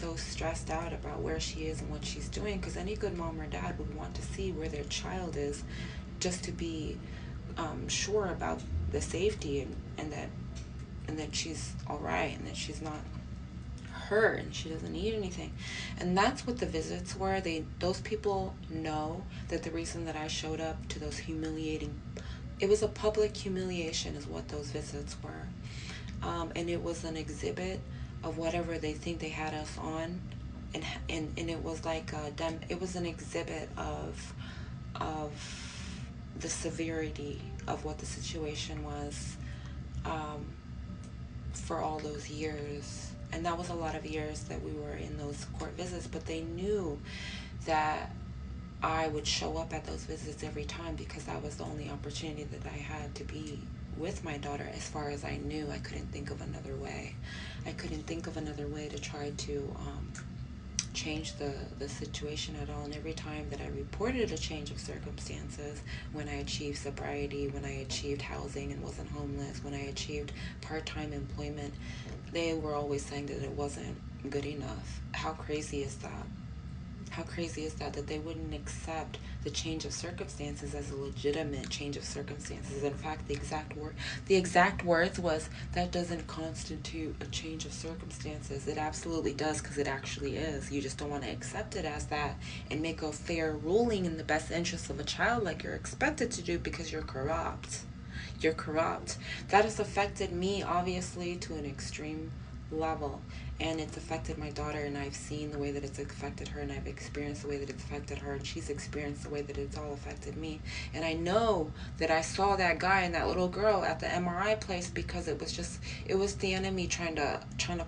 so stressed out about where she is and what she's doing, because any good mom or dad would want to see where their child is, just to be sure about the safety, and that she's all right, and that she's not hurt, and she doesn't need anything. And that's what the visits were. Those people know that the reason that I showed up to those humiliating, it was a public humiliation is what those visits were. And it was an exhibit of whatever they think they had us on, and it was like it was an exhibit of the severity of what the situation was, um, for all those years. And that was a lot of years that we were in those court visits, but they knew that I would show up at those visits every time, because that was the only opportunity that I had to be with my daughter. As far as I knew, I couldn't think of another way. I couldn't think of another way to try to change the situation at all. And every time that I reported a change of circumstances, when I achieved sobriety, when I achieved housing and wasn't homeless, when I achieved part-time employment, they were always saying that it wasn't good enough. How crazy is that? How crazy is that they wouldn't accept the change of circumstances as a legitimate change of circumstances? In fact, the exact words was, that doesn't constitute a change of circumstances. It absolutely does, because it actually is. You just don't want to accept it as that and make a fair ruling in the best interest of a child like you're expected to do, because you're corrupt. You're corrupt. That has affected me, obviously, to an extreme level, and it's affected my daughter, and I've seen the way that it's affected her, and I've experienced the way that it's affected her, and she's experienced the way that it's all affected me. And I know that I saw that guy and that little girl at the MRI place, because it was the enemy trying to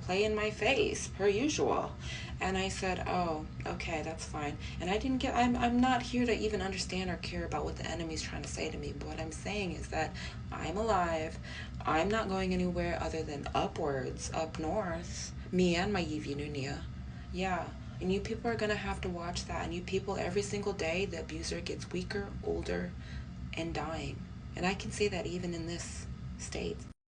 play in my face, per usual. And I said, oh, okay, that's fine. And I'm not here to even understand or care about what the enemy's trying to say to me. But what I'm saying is that I'm alive. I'm not going anywhere other than upwards, up north. Me and my Yivinunia. Yeah. And you people are going to have to watch that. And you people, every single day, the abuser gets weaker, older, and dying. And I can say that even in this state.